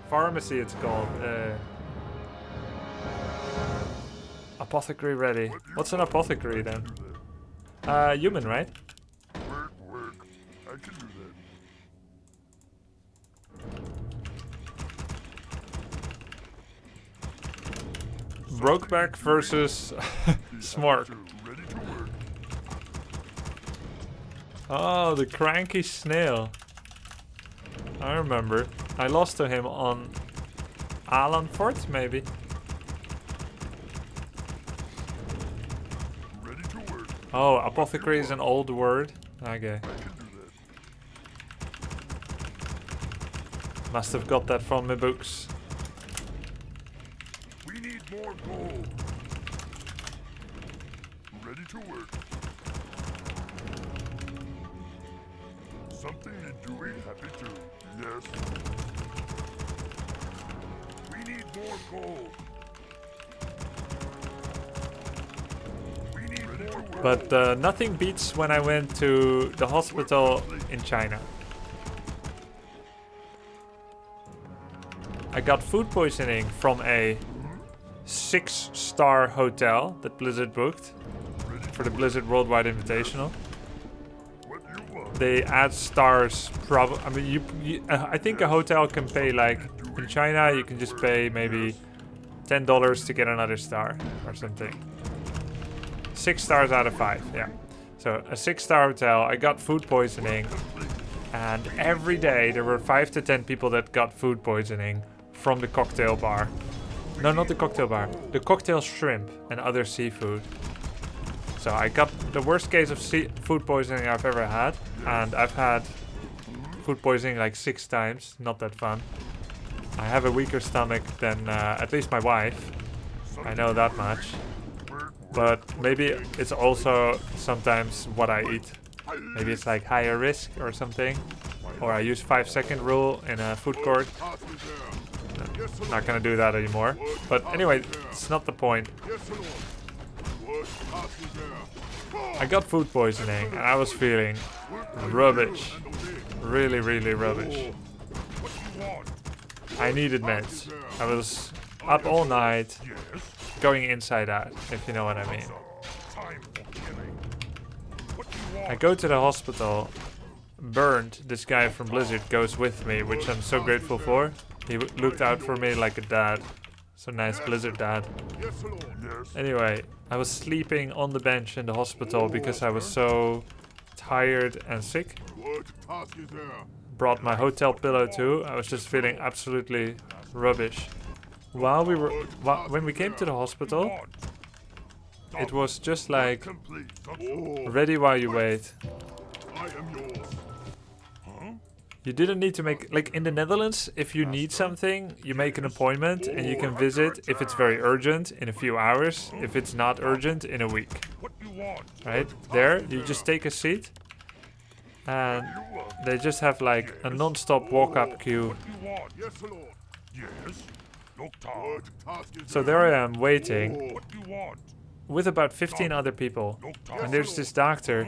Pharmacy it's called. Apothecary ready. What's an apothecary then? Human, right? Work. I can do that. Brokeback versus Smork. Ready to work. Oh, the cranky snail. I remember. I lost to him on Alan Fort, maybe. Ready to work. Oh, apothecary is an old word. Okay. I can do that. Must have got that from my books. We need more gold. Ready to work. Something to do it, happy to. Yes. We need more gold. We need more gold. But nothing beats when I went to the hospital in China. I got food poisoning from a 6-star hotel that Blizzard booked for the Blizzard Worldwide Invitational. What you want? They add stars. I mean, I think a hotel can pay, like in China, you can just pay maybe $10 to get another star or something. 6 stars out of 5, yeah. So a 6-star hotel. I got food poisoning, and every day there were 5 to 10 people that got food poisoning from the cocktail bar. No, not the cocktail bar. The cocktail shrimp and other seafood. So I got the worst case of food poisoning I've ever had, and I've had food poisoning like 6 times. Not that fun. I have a weaker stomach than at least my wife. I know that much. But maybe it's also sometimes what I eat. Maybe it's like higher risk or something. Or I use 5-second rule in a food court. Not gonna do that anymore. But anyway, it's not the point. I got food poisoning and I was feeling rubbish. Really, really rubbish. I needed meds. I was up all night, going inside out, if you know what I mean. I go to the hospital. Bernd, this guy from Blizzard, goes with me, which I'm so grateful for. He looked out for me like a dad. So nice Blizzard dad. Anyway, I was sleeping on the bench in the hospital because I was so tired and sick. Brought my hotel pillow too. I was just feeling absolutely rubbish. When we came to the hospital, it was just like ready while you wait. You didn't need to make, like in the Netherlands, if you need something, you make an appointment and you can visit if it's very urgent in a few hours, if it's not urgent in a week. Right? There, you just take a seat and they just have like a non-stop walk-up queue. So there I am waiting with about 15 other people. And there's this doctor.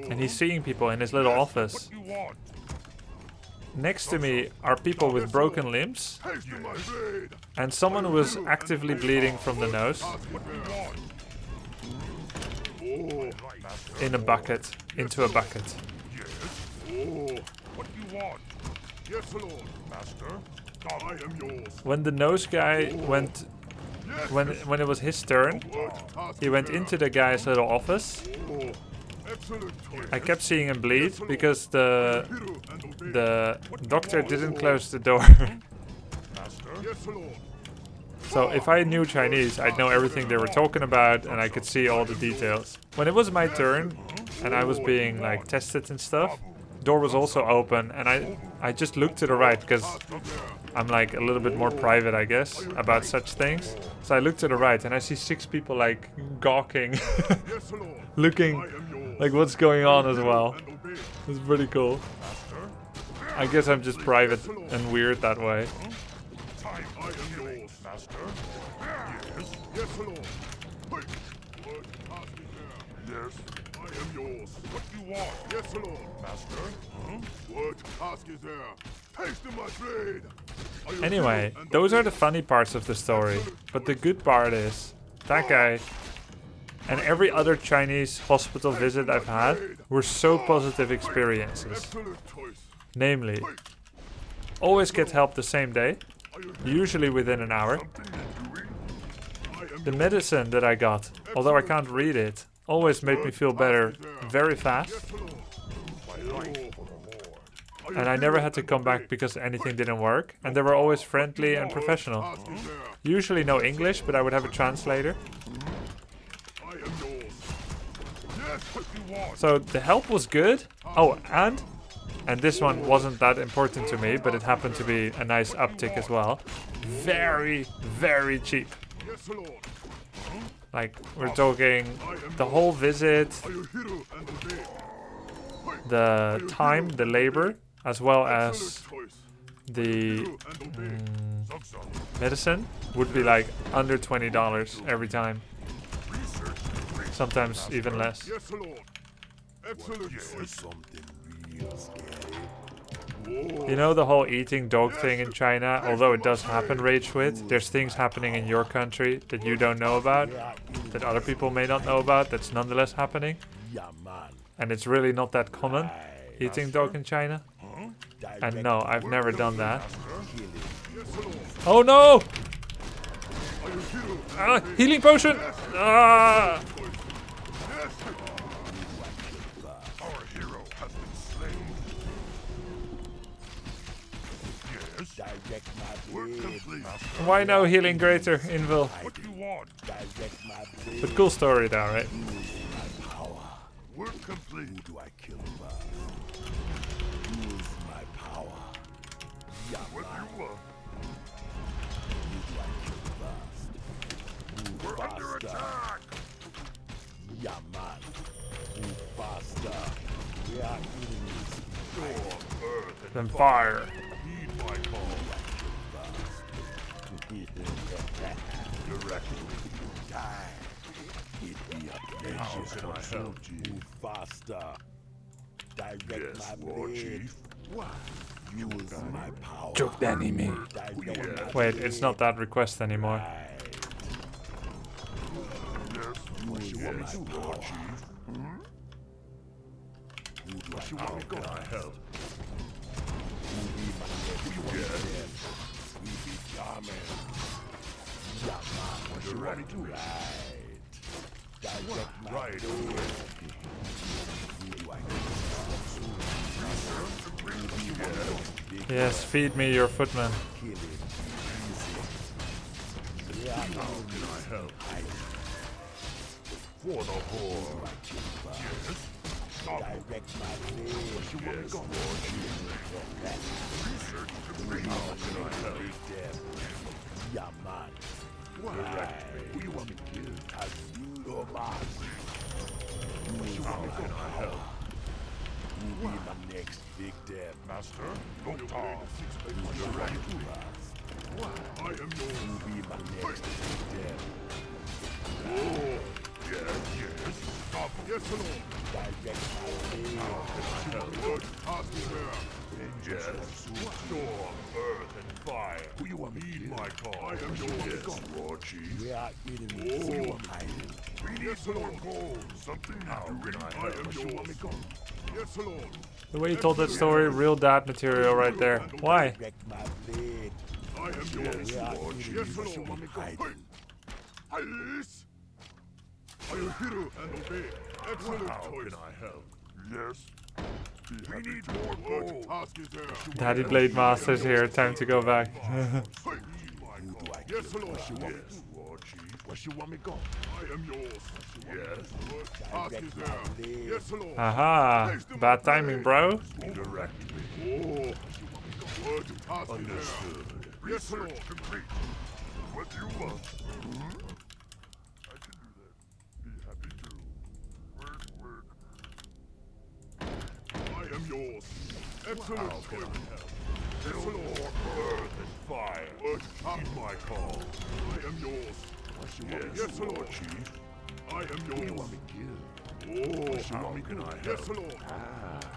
And he's seeing people in his little office. Next to me are people with broken limbs. And someone who was actively bleeding from the nose. In a bucket. Into a bucket. When the nose guy went... When it was his turn, he went into the guy's little office. I kept seeing him bleed because the doctor didn't close the door. So if I knew Chinese, I'd know everything they were talking about and I could see all the details. When it was my turn and I was being like tested and stuff, door was also open and I just looked to the right because I'm like a little bit more private, I guess, about such things. So I looked to the right and I see 6 people like gawking, looking like what's going on as well. It's pretty cool. I guess I'm just private and weird that way. am yours. What do you want? Yes, Lord. Master? What task is there? Taste of my blade. I am Anyway, hero and those are obey. the funny parts of the story. But the good part is, that guy and every other Chinese hospital visit I've had were so positive experiences. Excellent choice. Namely, always get help the same day, usually within an hour. Something you're doing? I am The medicine that I got, although I can't read it, always made me feel better very fast. yes, Lord. My life for the Lord. And I never had to come back because anything didn't work. And they were always friendly and professional. Task is there. Usually no English, but I would have a translator. I am yours. Yes, what you want. So the help was good. Oh, and this one wasn't that important to me, but it happened to be a nice uptick as well. Very, very cheap. Yes, Lord. Like, we're talking the whole visit, I am hero and obey. the time, the labor, as well as Excellent choice. the Hero and obey. Zug-zug. medicine would be like under $20 every time. Research. Sometimes even less. Yes, Lord. Excellent choice. Something real scary. You know the whole eating dog thing in China? Although it does happen, Rage Wit, there's things happening in your country that you don't know about, that other people may not know about, that's nonetheless happening. Yeah, man. And it's really not that common, eating dog in China. And no, I've never done that. Oh no! Healing potion! Ah! Our hero has been slain. Yes. Direct my Work blade. complete. Why no healing greater, Invil? What do you want? Direct my blade. But cool story though, right? Power. Work complete. Who do I kill first? Use my power. Yeah, What man. do you want? Who do I kill first? Move We're under faster. attack. Yeah, man. Move faster. We are enemies. Storm, earth, Then fire. heed my call. Directly. Die. Hit me up. How can I help you? Move faster. Direct Yes, my War blade. Chief. What? Use my power. Choke the enemy. Direct my Wait, it's not that request anymore. blade. Yes. What you want me to do, War Chief? How can I help? We be charming. What you ready to do? Direct my Right. Yes, feed me your footman. kill him. How can I help? For the whore. Yes. Stop. Direct my blade. Yes, War Chief. Research complete. How can I help? Yeah, man. Directly. Who you want me to kill? As you go back. How can I help? You be my next victim. Master, go talk. You're ready to last. I am yours. You be my next victim. Oh, yes. Stop. Yes, Lord. Direct my blade. Good. Task is there. Yes. Storm, earth, and fire. Who you want me to my call? I am yours. Yes, War Chief. We are enemies. Oh. Hiding. We need more gold. Something how can I am yours. Yes, Lord. The way you told that story, real dad material right there. Why? Direct my blade. I am yours. We are Lord. Yes, enemies. Lord. Hiding. Yes. I am hero and obey. Excellent choice. Can I help? Yes. We need more gold. Task is there. Daddy Blade Master's here, time to go back. Yes, Lord. Yes, War Chief. Where you want me go? I am yours. Yes. Task is there. Yes, Lord. Aha! Bad timing, bro. Directly. Oh. What task understood. Yes, Lord. Complete. What do you want? I can do that. Be happy to. Work. I am yours. Excellent. How can I help? Yes, Lord. Earth and fire. Heed my call. I am yours. Yes, Lord Chief. I am yours. Who you want me to kill? Oh. How can I help? Yes, Lord.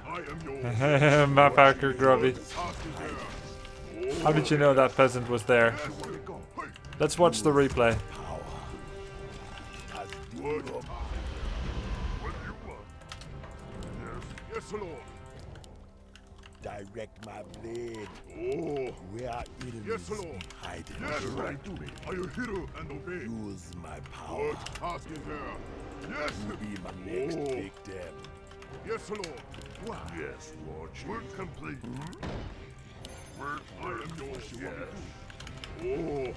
I am yours. Map hacker Grubby. Task is there. How did you know that peasant was there? Let's watch the replay. What? What do you want? Yes, yes, Lord. Direct my blade. Oh, Where are enemies yes, Lord. hiding? Yes, Direct Lord. me. Are you hero and obey? Use my power. What task is there? Yes. You be my next Oh. victim. Yes, Lord. Why? Yes, Lord. Work complete. Work, I am yours. Yes. Oh,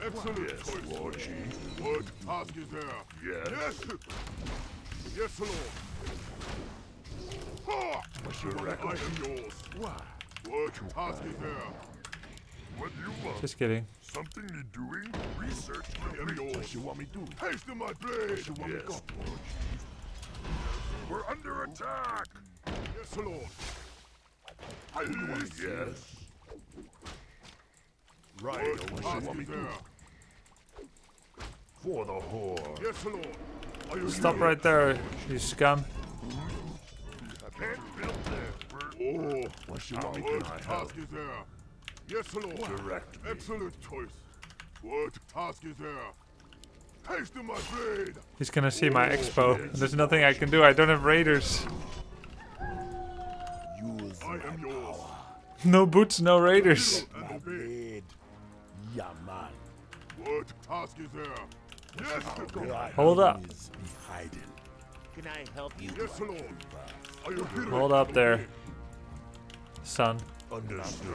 excellent Yes, choice. Lord Chief. What task is there? Yes. Yes. Yes, Lord. Ha! Direct I me. am yours. Why? What task is there? What do you want? Just kidding. Something you're doing? Research. I am yours. What you want me to do? Hasten my blade. What you want me to go? We're under attack. Yes, Lord. Yes. Right. What What you task want me is to do? there? For the whore. Yes, Lord. Are you Stop here? right there, you scum. Can't build there. Oh, What you want me to what do? task is there? Yes, Lord. Direct me. Excellent choice. What task is there? Hasten my blade. He's gonna see my expo. There's nothing I can do. I don't have raiders. Use I my am yours. power. No boots, no raiders. And My obey. blade. Yeah, man. What task is there? Yes. Where are Hold up. enemies hiding? Can I help you? Yes, Lord. Are you here? Hold up there, son. Understood.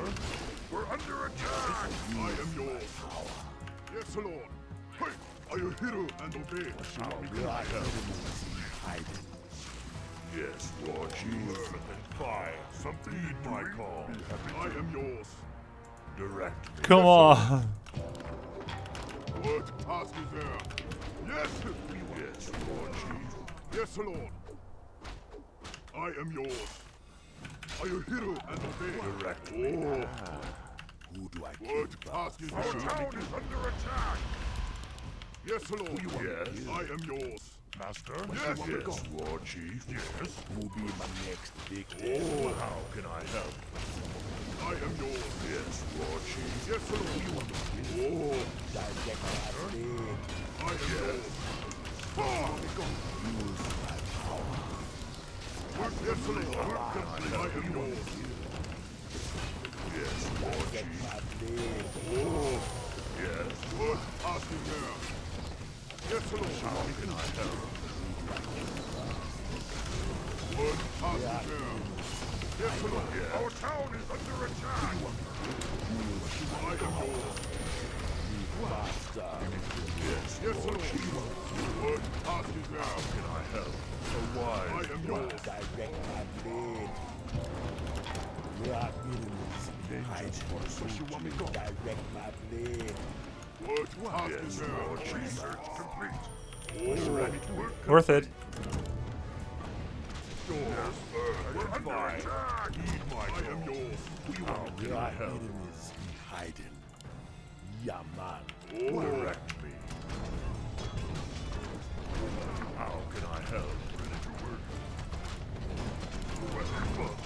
We're under attack. I am yours. Yes, Lord. Hey, are you hero and obey? Where are enemies hiding? Yes, Lord Jesus. Fire. Something in my call. I am yours. Direct me. Come on. What task is there? Yes. Yes, Lord Jesus. Yes, Lord. I am yours. Are you hero and obey? Direct me. Oh, Who do I kill? what task is there? Our town is under attack. Yes, Lord. Yes. I am yours. Master? Yes, yes, Lord Chief. Yes. Who be my next victim? Oh, how can I help? I am yours. Yes, Lord Chief. Yes, Lord. Oh, Direct my blade. I am yours. Ah! Use my power. Yes, Lord. I am yours. Yes, Lord Direct Chief. my blade. Oh, yes. What task is there? Yes, Lord. How can I help? What task is there? Yes, Lord. Our town is under attack. I am yours. Bastard. Yes, yes, Lord. What task is there? How can I help? I am yours. Direct my blade. Where are enemies hiding? What you want me to go? Direct my blade. What task is there? Lord. Research complete. Oh, Worth it. Yes, sir. We're under attack. Heed my call. I am yours. Where are enemies hiding? Yeah, man. Oh, direct me. How can I help? Ready to work.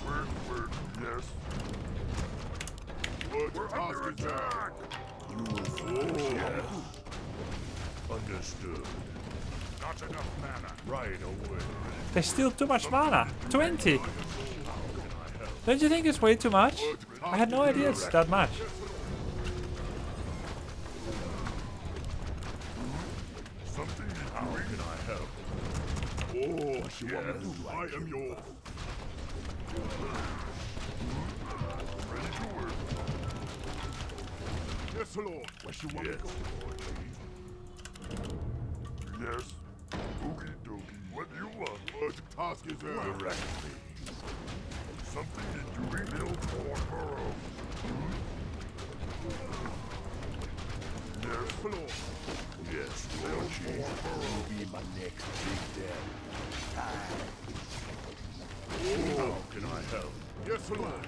Where, yes. What we're under attack. Oh, yes. Understood. Not enough mana. Right away. They steal too much mana. 20. Don't you think it's way too much? I had no idea it's that much. Something is how can I help? Oh, yes. I am yours. Ready to work. Yes, Lord. What you want me to go? Yes. Okie dokie. What do you want? What task is there? Direct me. Something to do ill for Burrow. Yes, Lord. Yes, Lord Chief. You be my next victim. How can I help? Yes, Lord.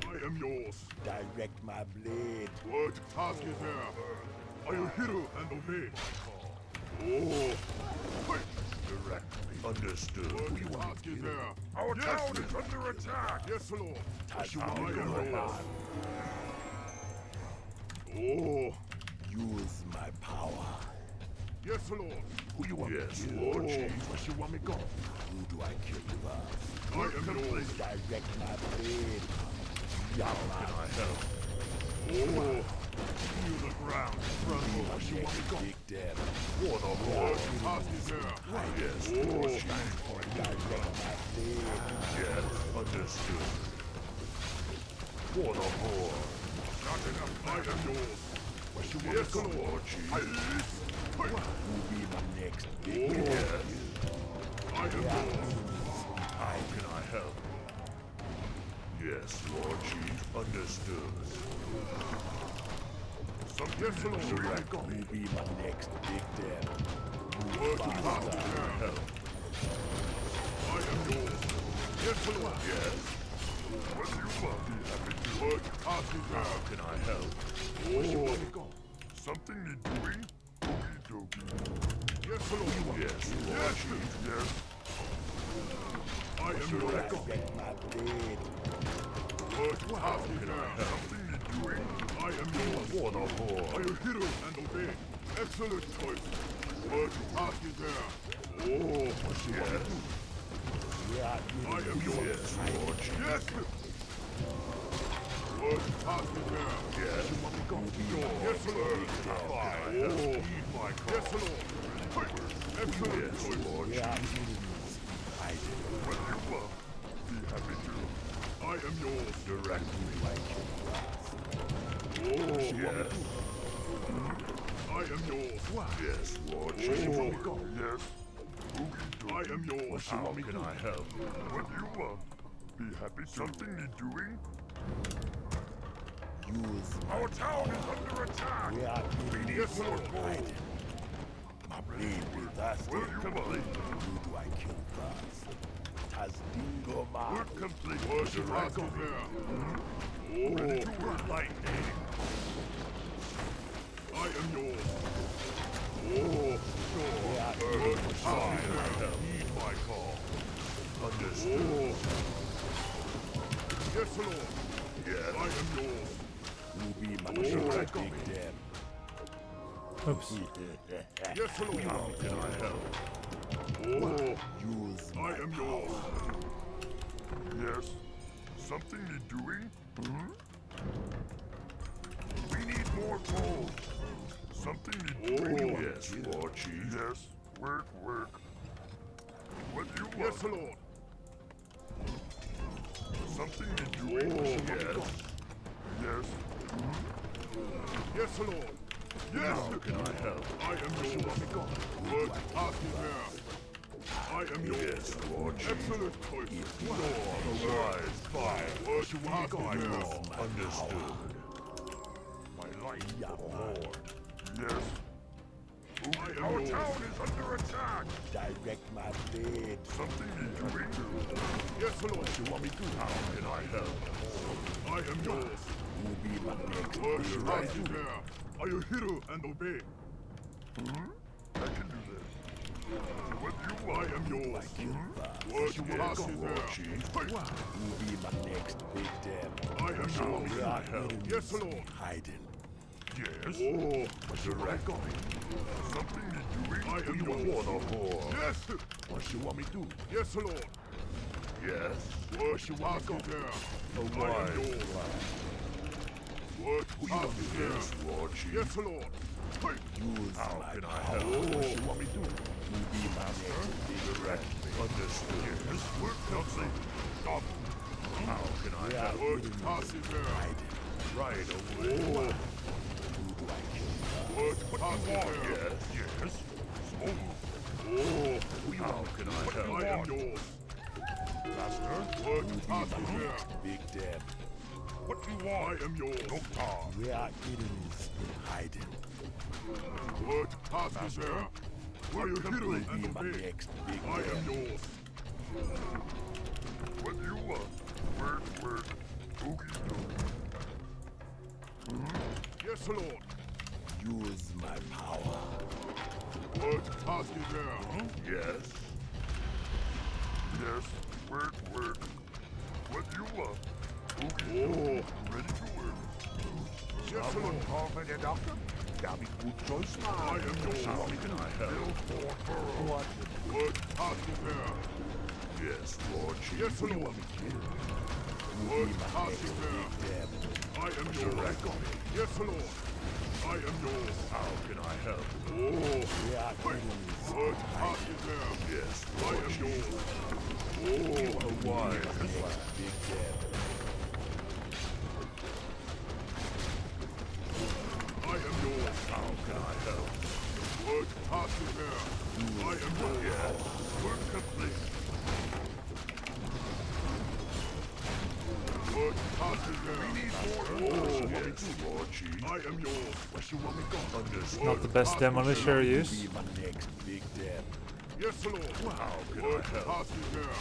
I am yours. Direct my blade. What task is there? Are you hero and obey? Oh, hey. Understood. Who you want to there? Our town is under attack. Yes, Lord. What you want me to do? Oh. Use my power. Yes, Lord. Who you want me to kill? Lord Chief. What you want me go? Who do I kill first? I am yours. Direct my blade. How can I help? Oh. Feel the ground. Tremble. What you want me go? Big Deb. For the Lord. Hostage there. Yes, Lord Chief. Direct my blade. Yes, understood. For the Lord. Not enough. I am yours. What you want me go? Lord Chief. Who be my next big Oh, Deb? yes. I am yours. How can I help? Yes, Lord Chief. Understood. Yes, Lord. Who be my next big Deb? What do you want to help? I am yours. Yes, Lord. Yes. What do you want? Be happy to work. How can I help? Oh. Something need doing? Okie dokie. Yes, Lord. Yes, Lord Chief. Yes. I am yours. Direct my blade. How can I help? Something need doing? I am yours. For the Lord. I am hero and obey. Excellent choice. What task is there? Oh, yes. I am yours. Yes, Lord. Yes. What task is there? Yes. You want me go? Yes, Lord. Oh, heed my call. Yes, Lord. Excellent choice. Lord. What you want? Be happy to. I am yours. Direct me. Oh, yes. I am yours. Yes, Lord. Oh, yes. I am yours. How can I help? What do you want? Be happy. Something need doing? Use Our town is under attack. We need yes, more gold. my blade will thus Will you believe? Who do I kill first? Tasdingo Work complete. What's your right there? Ready to work lightning. I am yours. Oh, sure. Fine. Heed my call. Understood. Yes, Lord. Yes. I am yours. Who be my next big Deb? Oops. Yes, Lord. How can I help? Oh, Use I my am yours. Yes. Something need doing? We need more gold. Something need doing? Yes, Lord Chief. Yes. Work, work. What do you want? Yes, Lord. Something need doing? Yes. Yes. Yes, Lord. Yes. How can I help? I am yours. What task is there? I am yours. Yes, Lord. Excellent choice. Otherwise, fine. What you want to do? Understood. My life for the Lord. Yes. Our town is under attack. Direct my blade. Something need doing? Yes, Lord. What you want me to do? How can I help? I am yours. Who be my next What big should I do there? Are you hero and obey? I can do that. What you want? I am yours. What you want to do there? Who be my next big Deb? I am yours. Can I help? Yes, Lord. Hiding. Yes. Oh, direct. Something need doing? I am yours. For the Lord. Yes. What you want me to do? Yes, Lord. Yes. What you want me to do? I am yours. What you want me to do? Yes, Lord. Yes, Lord. Use How my can I power. help? What you want me to do? Who be my next big Direct me. Understood. Yes. Work nothing. Stop. How can I help? What task is there? Hiding. Right away. Who do I kill first? What task is there? Yes. Yes. Oh. How can I help? I am yours. Master. What task is there? Next big Deb. What do you want? I am yours. No car. We are enemies hiding. What task is there? Are you hero Who and be my obey? next big I am Deb? yours. What do you want? Work. Oogie dokie. Yes, Lord. Use my power. What task is there? Yes. Yes, work. What do you want? Okay, ready to work. Yes, Someone call for the doctor? That'll be good choice, man. I am yours. How can I help? What? What task is there? Yes, Lord Chief. Yes, What do you Lord. want me to do? What task is there? Damn. I am yours. Yes, Lord. I am yours. How can I help? Yeah, what task is there? Yes, I am yours. you are wise. Big Deb. I am yours. How can I help? What task is there? I am yours. Yes, work complete. What task is there? We need more. Yes, Lord Chief. I am yours. What you want me to understand? Not the best demolisher use. Be my next Big Deb. Yes, Lord. How can What I help? task is there?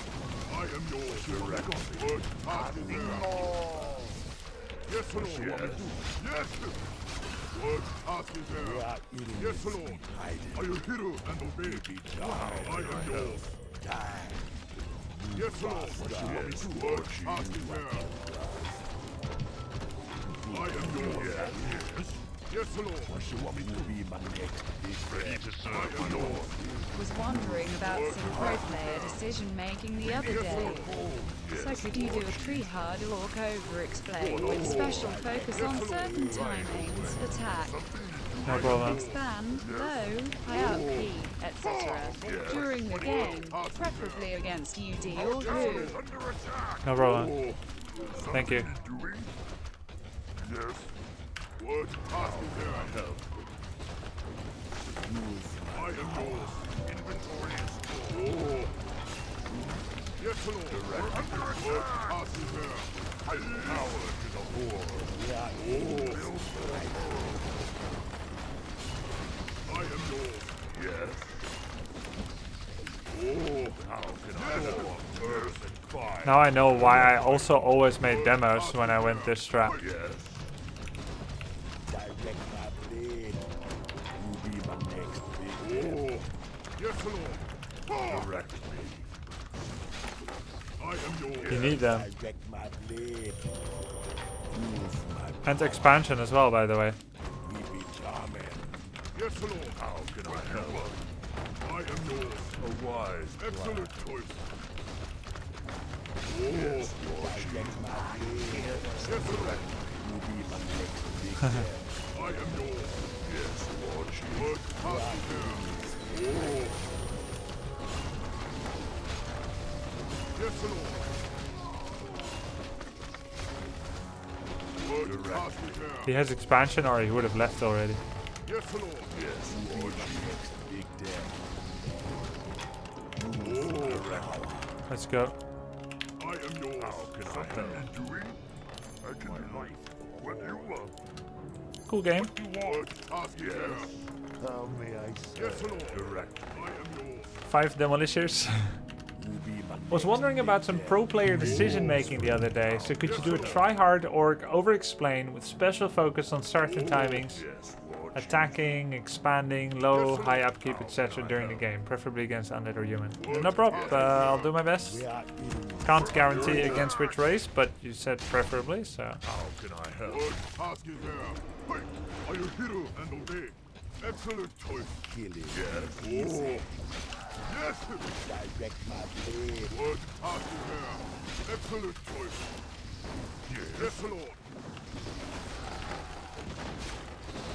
I am yours. Direct me. What task is there? Yes, Lord. Yes. Yes. What task is there? Yes, Lord. Are you hero and obey? I am yours. Yes, Lord. Yes, What Lord task is there? I am yours. Yes. Yes, Lord. What you want me to be my next Big Deb? To I am yours. Was wondering about some pro player decision making the other day. So could you do a tree hard orc over explain with special focus on certain timings, attack, No problem. expand, low, high up, key, etc. during the game, preferably against UD or who? No problem. Thank you. Doing? Yes. What task is there? I help. I am yours. Inventory is full. Yes, Lord. What task is there? I power to the horde. I am yours. Yes. How can I help? Earth and fire. Now I know why I also always made demos when I went this strat. Yes. Direct my blade. You be my next Big Deb. Yes, Lord. Direct me. I am yours. You need them. Direct my blade. Use my And expansion as well, by the way. we be charming. Yes, Lord. How can I help? I am yours. A wise Excellent choice. Yes, Lord Chief. Direct my blade. Yes, Lord. You be my next Big Deb. I am yours. Yes, Lord Chief. What task is there? Yes, Lord. What task is there? He has expansion or he would have left already. Yes, Lord. Yes, Lord Chief. Next Big Deb. Let's go. I am yours. How can I help? Doing? I can do it. What do you want? Cool game. What task is there? How may I say? Yes, Lord. Direct. I am yours. 5 demolishers. You be my Was wondering about some pro player decision making the other day. So could you do a try hard orc over explain with special focus on certain timings, Yes, Lord Chief. attacking, expanding, low, high upkeep, etc. during the game, preferably against undead or human. No problem. I'll do my best. We are eating Can't guarantee against which race, but you said preferably, so. How can I help? What task is there? Hey, are you hero and obey? Excellent choice. killing. Yes. Yes. Direct my blade. What task is there? Excellent choice. Yes, Lord.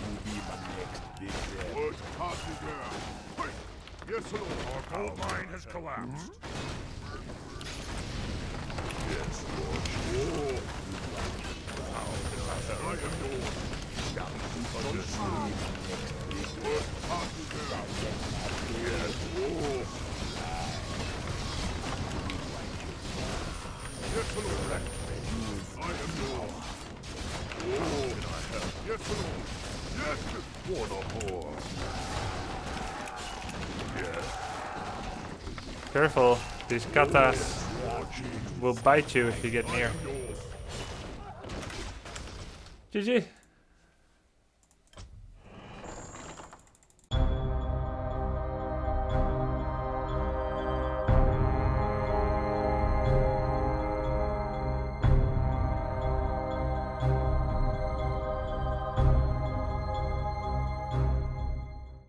You be my next Big Deb. What task is there? Hey, yes, Lord. Our gold mine has collapsed. Yes, Lord Chief. I am yours. Understood. What task is there? Yes. Yes, Lord. I am yours. Yes, Lord. Yes. For the horde. Yes, Careful, these katas will bite you if you get near. Yours. GG.